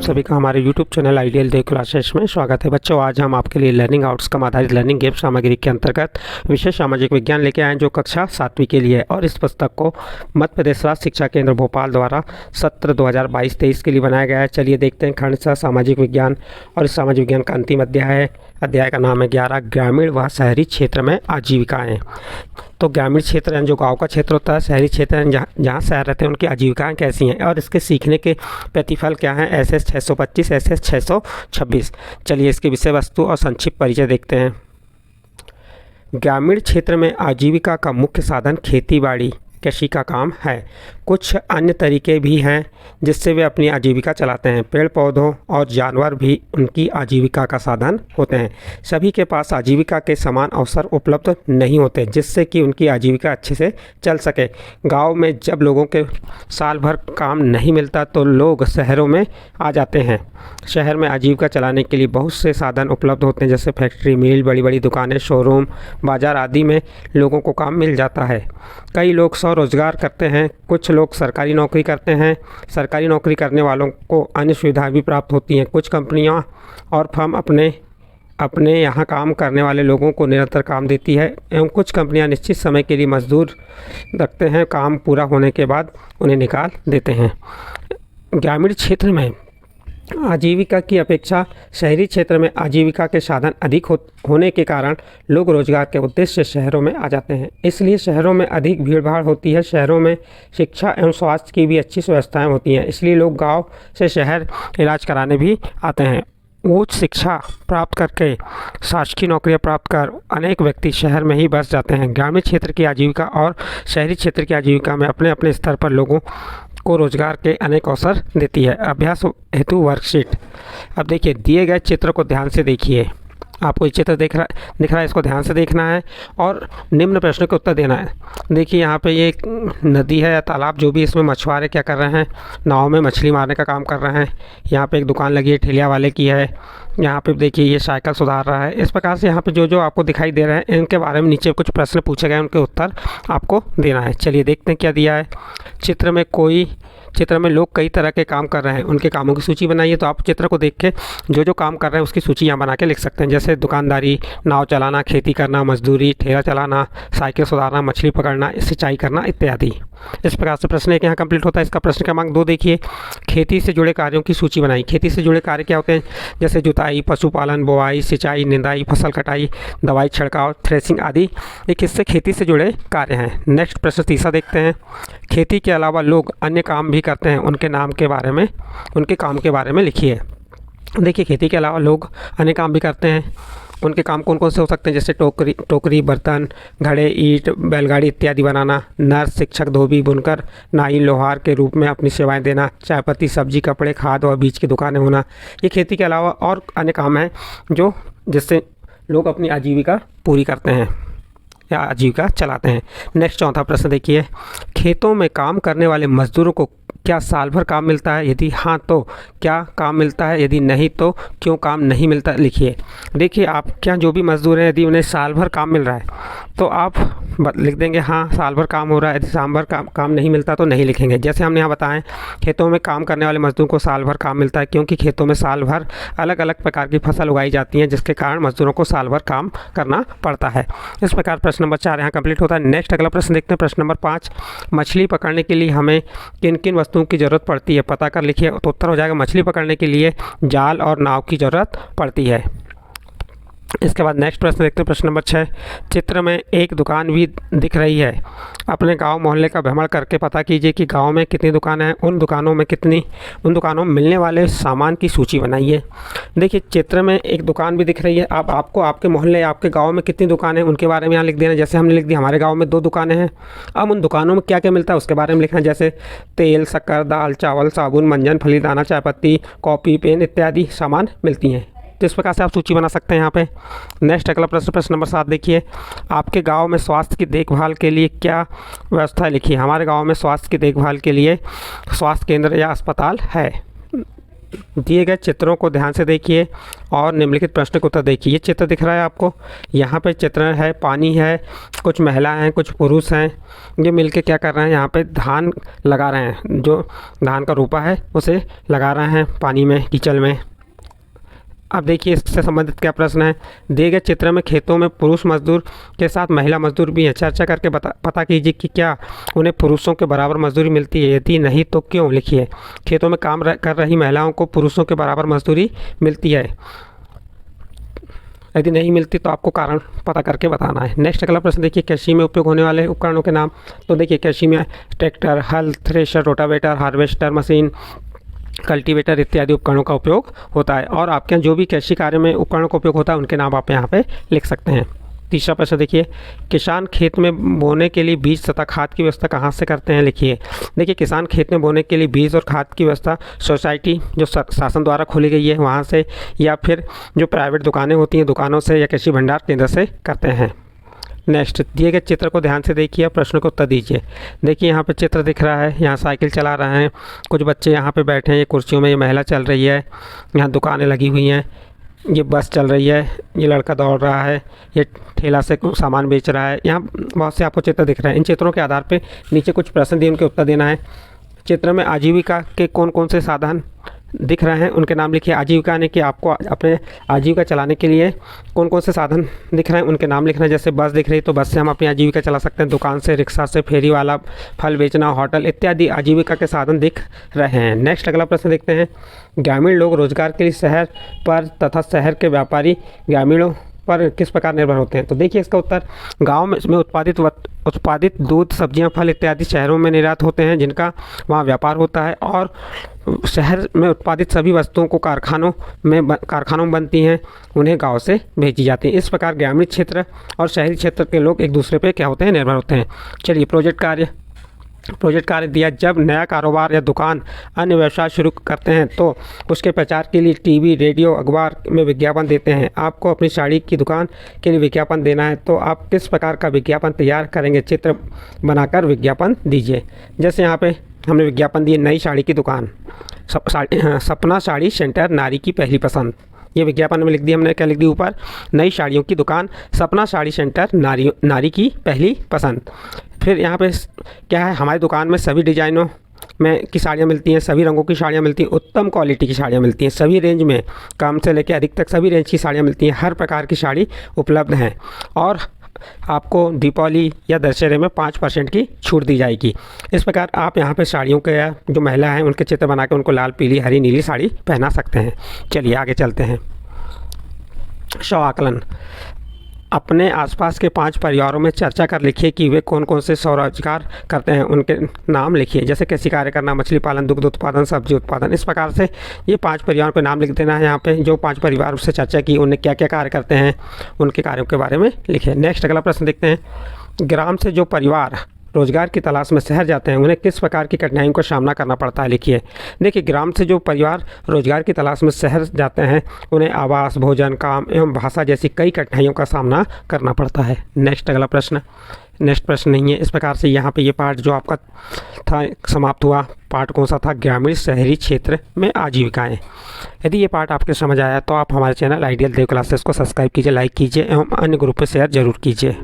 सभी का हमारे YouTube channel ideal day classes में स्वागत है। बच्चों, आज हम आपके लिए लर्निंग आउटकम आधारित लर्निंग गेम सामग्री के अंतर्गत विशेष सामाजिक विज्ञान लेके आए हैं, जो कक्षा 7वीं के लिए है। और इस पुस्तक को मध्य प्रदेश राज्य शिक्षा केंद्र भोपाल द्वारा सत्र 2022-23 के लिए बनाया गया है। चलिए देखते हैं खंड 6 सामाजिक विज्ञान, और इस सामाजिक विज्ञान का अंतिम अध्याय है। अध्याय का नाम है 11 ग्रामीण व शहरी क्षेत्र में आजीविकाएँ। तो ग्रामीण क्षेत्र यानी जो गांव का क्षेत्र होता है, शहरी क्षेत्र यानी जहाँ शहर रहते हैं, उनकी आजीविकाएँ कैसी हैं और इसके सीखने के प्रतिफल क्या हैं। SS 625, SS 626। चलिए इसकी विषय वस्तु और संक्षिप्त परिचय देखते हैं। ग्रामीण क्षेत्र में आजीविका का मुख्य साधन खेती बाड़ी कृषि का काम है। कुछ अन्य तरीके भी हैं जिससे वे अपनी आजीविका चलाते हैं। पेड़ पौधों और जानवर भी उनकी आजीविका का साधन होते हैं। सभी के पास आजीविका के समान अवसर उपलब्ध नहीं होते जिससे कि उनकी आजीविका अच्छे से चल सके। गांव में जब लोगों के साल भर काम नहीं मिलता तो लोग शहरों में आ जाते हैं। शहर में आजीविका चलाने के लिए बहुत से साधन उपलब्ध होते हैं, जैसे फैक्ट्री, मिल, बड़ी बड़ी दुकानें, शोरूम, बाज़ार आदि में लोगों को काम मिल जाता है। कई लोग स्वरोजगार करते हैं, कुछ लोग सरकारी नौकरी करते हैं। सरकारी नौकरी करने वालों को अन्य सुविधाएं भी प्राप्त होती हैं। कुछ कंपनियां और फर्म अपने यहाँ काम करने वाले लोगों को निरंतर काम देती है, एवं कुछ कंपनियां निश्चित समय के लिए मजदूर रखते हैं। काम पूरा होने के बाद उन्हें निकाल देते हैं। ग्रामीण क्षेत्र में आजीविका की अपेक्षा शहरी क्षेत्र में आजीविका के साधन अधिक होने के कारण लोग रोजगार के उद्देश्य से शहरों में आ जाते हैं। इसलिए शहरों में अधिक भीड़भाड़ होती है। शहरों में शिक्षा एवं स्वास्थ्य की भी अच्छी व्यवस्थाएं होती हैं, इसलिए लोग गांव से शहर इलाज कराने भी आते हैं। उच्च शिक्षा प्राप्त करके शासकीय नौकरियां प्राप्त कर अनेक व्यक्ति शहर में ही बस जाते हैं। ग्रामीण क्षेत्र की आजीविका और शहरी क्षेत्र की आजीविका में अपने अपने स्तर पर लोगों को रोजगार के अनेक अवसर देती है। अभ्यास हेतु वर्कशीट। अब देखिए, दिए गए चित्र को ध्यान से देखिए। आपको ये चित्र दिख रहा है, इसको ध्यान से देखना है और निम्न प्रश्नों के उत्तर देना है। देखिए, यहाँ पे ये एक नदी है या तालाब, जो भी, इसमें मछुआरे क्या कर रहे हैं, नाव में मछली मारने का काम कर रहे हैं। यहाँ पे एक दुकान लगी है, ठेलिया वाले की है। यहाँ पे देखिए ये साइकिल सुधार रहा है। इस प्रकार से यहाँ पे जो आपको दिखाई दे रहे हैं, इनके बारे में नीचे कुछ प्रश्न पूछे गए, उनके उत्तर आपको देना है। चलिए देखते हैं क्या दिया है। चित्र में लोग कई तरह के काम कर रहे हैं, उनके कामों की सूची बनाइए। तो आप चित्र को देख के जो काम कर रहे हैं उसकी सूची यहाँ बना के लिख सकते हैं, जैसे दुकानदारी, नाव चलाना, खेती करना, मजदूरी, ठेला चलाना, साइकिल सुधारना, मछली पकड़ना, सिंचाई करना इत्यादि। इस प्रकार से प्रश्न एक यहाँ कंप्लीट होता है। इसका प्रश्न क्रमांक 2 देखिए, खेती से जुड़े कार्यों की सूची बनाई। खेती से जुड़े कार्य क्या होते हैं, जैसे जुताई, पशुपालन, बोआई, सिंचाई, निंदाई, फसल कटाई, दवाई छिड़काव, थ्रेसिंग आदि। ये किससे खेती से जुड़े कार्य हैं। नेक्स्ट प्रश्न तीसरा देखते हैं। खेती के अलावा लोग अन्य काम भी करते हैं, उनके काम के बारे में लिखिए। देखिए, खेती के अलावा लोग अन्य काम भी करते हैं, उनके काम कौन कौन से हो सकते हैं, जैसे टोकरी, बर्तन, घड़े, ईंट, बैलगाड़ी इत्यादि बनाना, नर्स, शिक्षक, धोबी, बुनकर, नाई, लोहार के रूप में अपनी सेवाएं देना, चायपत्ती, सब्जी, कपड़े, खाद और बीज की दुकानें होना। ये खेती के अलावा और अन्य काम हैं जिससे लोग अपनी आजीविका पूरी करते हैं या आजीविका चलाते हैं। नेक्स्ट चौथा प्रश्न देखिए, खेतों में काम करने वाले मजदूरों को क्या साल भर काम मिलता है, यदि हाँ तो क्या काम मिलता है, यदि नहीं तो क्यों काम नहीं मिलता, लिखिए। देखिए, आप क्या जो भी मजदूर हैं, यदि उन्हें साल भर काम मिल रहा है तो आप लिख देंगे हाँ साल भर काम हो रहा है। यदि साल भर काम नहीं मिलता तो नहीं लिखेंगे। जैसे हमने यहाँ बताएं, खेतों में काम करने वाले मजदूर को साल भर काम मिलता है, क्योंकि खेतों में साल भर अलग अलग प्रकार की फसल उगाई जाती हैं, जिसके कारण मजदूरों को साल भर काम करना पड़ता है। इस प्रकार प्रश्न नंबर 4 यहाँ कंप्लीट होता है। नेक्स्ट अगला प्रश्न देखते हैं। प्रश्न नंबर 5, मछली पकड़ने के लिए हमें किन किन वस्तुओं की ज़रूरत पड़ती है, पता कर लिखिए। तो उत्तर हो जाएगा, मछली पकड़ने के लिए जाल और नाव की ज़रूरत पड़ती है। इसके बाद नेक्स्ट प्रश्न देखते हैं। प्रश्न नंबर 6, चित्र में एक दुकान भी दिख रही है। अपने गांव मोहल्ले का भ्रमण करके पता कीजिए कि गांव में कितनी दुकानें हैं, उन दुकानों में मिलने वाले सामान की सूची बनाइए। देखिए, चित्र में एक दुकान भी दिख रही है। अब आपको आपके मोहल्ले, आपके गांव में कितनी दुकानें हैं उनके बारे में यहाँ लिख देना। जैसे हमने लिख दिया हमारे गाँव में 2 दुकानें हैं। अब उन दुकानों में क्या क्या मिलता है उसके बारे में लिखना, जैसे तेल, शक्कर, दाल, चावल, साबुन, मंजन, फलीदाना, चायपत्ती, कॉपी, पेन इत्यादि सामान मिलती हैं। तो इस प्रकार से आप सूची बना सकते हैं यहाँ पे। नेक्स्ट अगला प्रश्न नंबर 7 देखिए, आपके गांव में स्वास्थ्य की देखभाल के लिए क्या व्यवस्था है, लिखिए। हमारे गांव में स्वास्थ्य की देखभाल के लिए स्वास्थ्य केंद्र या अस्पताल है। दिए गए चित्रों को ध्यान से देखिए और निम्नलिखित प्रश्न का उत्तर देखिए। ये चित्र दिख रहा है आपको, यहाँ पे चित्र है, पानी है, कुछ महिला हैं, कुछ पुरुष हैं, ये मिलके क्या कर रहे हैं, यहाँ पे धान लगा रहे हैं। जो धान का रोपा है उसे लगा रहे हैं पानी में, कीचड़ में। अब देखिए इससे संबंधित क्या प्रश्न है। दिए गए चित्र में खेतों में पुरुष मजदूर के साथ महिला मजदूर भी हैं। चर्चा करके पता कीजिए कि क्या उन्हें पुरुषों के बराबर मजदूरी मिलती है, यदि नहीं तो क्यों। लिखिए खेतों में काम कर रही महिलाओं को पुरुषों के बराबर मजदूरी मिलती है, यदि नहीं मिलती तो आपको कारण पता करके बताना है। नेक्स्ट अगला प्रश्न देखिए, कृषि में उपयोग होने वाले उपकरणों के नाम। तो देखिए कृषि में ट्रैक्टर, हल, thresher, rotavator, harvester machine, cultivator इत्यादि उपकरणों का उपयोग होता है। और आपके यहाँ जो भी कृषि कार्य में उपकरणों का उपयोग होता है उनके नाम आप यहाँ पे लिख सकते हैं। तीसरा प्रश्न देखिए, किसान खेत में बोने के लिए बीज तथा खाद की व्यवस्था कहाँ से करते हैं। लिखिए देखिए किसान खेत में बोने के लिए बीज और खाद की व्यवस्था सोसाइटी जो शासन द्वारा खोली गई है वहाँ से, या फिर जो प्राइवेट दुकानें होती हैं दुकानों से, या कृषि भंडार केंद्र से करते हैं। नेक्स्ट दिए गए चित्र को ध्यान से देखिए, प्रश्न को उत्तर दीजिए। देखिए यहाँ पे चित्र दिख रहा है, यहाँ साइकिल चला रहे हैं, कुछ बच्चे यहाँ पे बैठे हैं, ये कुर्सियों में, ये महिला चल रही है, यहाँ दुकानें लगी हुई हैं, ये बस चल रही है, ये लड़का दौड़ रहा है, ये ठेला से सामान बेच रहा है। यहाँ बहुत से आपको चित्र दिख रहे हैं। इन चित्रों के आधार पर नीचे कुछ प्रश्न दिए, उनके उत्तर देना है। चित्र में आजीविका के कौन कौन से साधन दिख रहे हैं उनके नाम लिखिए। आजीविका यानी कि आपको अपने आजीविका चलाने के लिए कौन कौन से साधन दिख रहे हैं उनके नाम लिखना है। जैसे बस दिख रही है तो बस से हम अपनी आजीविका चला सकते हैं, दुकान से, रिक्शा से, फेरी वाला, फल बेचना, होटल इत्यादि आजीविका के साधन दिख रहे हैं। नेक्स्ट अगला प्रश्न देखते हैं, ग्रामीण लोग रोजगार के लिए शहर पर तथा शहर के व्यापारी ग्रामीणों पर किस प्रकार निर्भर होते हैं। तो देखिए इसका उत्तर, गाँव में उत्पादित दूध, सब्जियां, फल इत्यादि शहरों में निर्यात होते हैं जिनका वहाँ व्यापार होता है, और शहर में उत्पादित सभी वस्तुओं को कारखानों में बनती हैं, उन्हें गांव से भेजी जाती हैं। इस प्रकार ग्रामीण क्षेत्र और शहरी क्षेत्र के लोग एक दूसरे पे क्या होते हैं, निर्भर होते हैं। चलिए प्रोजेक्ट कार्य दिया, जब नया कारोबार या दुकान, अन्य व्यवसाय शुरू करते हैं तो उसके प्रचार के लिए टीवी, रेडियो, अखबार में विज्ञापन देते हैं। आपको अपनी साड़ी की दुकान के लिए विज्ञापन देना है तो आप किस प्रकार का विज्ञापन तैयार करेंगे, चित्र बनाकर विज्ञापन दीजिए। जैसे यहाँ पे हमने विज्ञापन दिए, नई साड़ी की दुकान, सपना साड़ी सेंटर, नारी की पहली पसंद। ये विज्ञापन में लिख दिया हमने, क्या लिख दी ऊपर, नई साड़ियों की दुकान, सपना साड़ी सेंटर, नारी की पहली पसंद। फिर यहाँ पे क्या है, हमारी दुकान में सभी डिजाइनों में की साड़ियाँ मिलती हैं, सभी रंगों की साड़ियाँ मिलती हैं, उत्तम क्वालिटी की साड़ियाँ मिलती हैं, सभी रेंज में, कम से लेकर अधिक तक सभी रेंज की साड़ियाँ मिलती हैं, हर प्रकार की साड़ी उपलब्ध हैं। और आपको दीपावली या दशहरे में 5% की छूट दी जाएगी। इस प्रकार आप यहाँ पे साड़ियों के जो महिला हैं उनके चित्र बना के उनको लाल, पीली, हरी, नीली साड़ी पहना सकते हैं। चलिए आगे चलते हैं। स्व आकलन, अपने आसपास के 5 परिवारों में चर्चा कर लिखिए कि वे कौन कौन से स्वरोजगार करते हैं, उनके नाम लिखिए। जैसे कृषि कार्य करना, मछली पालन, दुग्ध उत्पादन, सब्जी उत्पादन। इस प्रकार से ये 5 परिवारों के नाम लिख देना है। यहाँ पे जो 5 परिवार से चर्चा की उन्हें क्या क्या कार्य करते हैं, उनके कार्यों के बारे में लिखिए। नेक्स्ट अगला प्रश्न देखते हैं, ग्राम से जो परिवार रोजगार की तलाश में शहर जाते हैं उन्हें किस प्रकार की कठिनाइयों का सामना करना पड़ता है। लिखिए देखिए ग्राम से जो परिवार रोजगार की तलाश में शहर जाते हैं उन्हें आवास, भोजन, काम एवं भाषा जैसी कई कठिनाइयों का सामना करना पड़ता है। नेक्स्ट अगला प्रश्न, नेक्स्ट प्रश्न नहीं है। इस प्रकार से यहाँ पे ये पार्ट जो आपका था समाप्त हुआ। पार्ट कौन सा था, ग्रामीण शहरी क्षेत्र में आजीविकाएँ। यदि ये पार्ट आपके समझ आया तो आप हमारे चैनल आइडियल देव क्लासेस को सब्सक्राइब कीजिए, लाइक कीजिए एवं अन्य ग्रुप में शेयर जरूर कीजिए।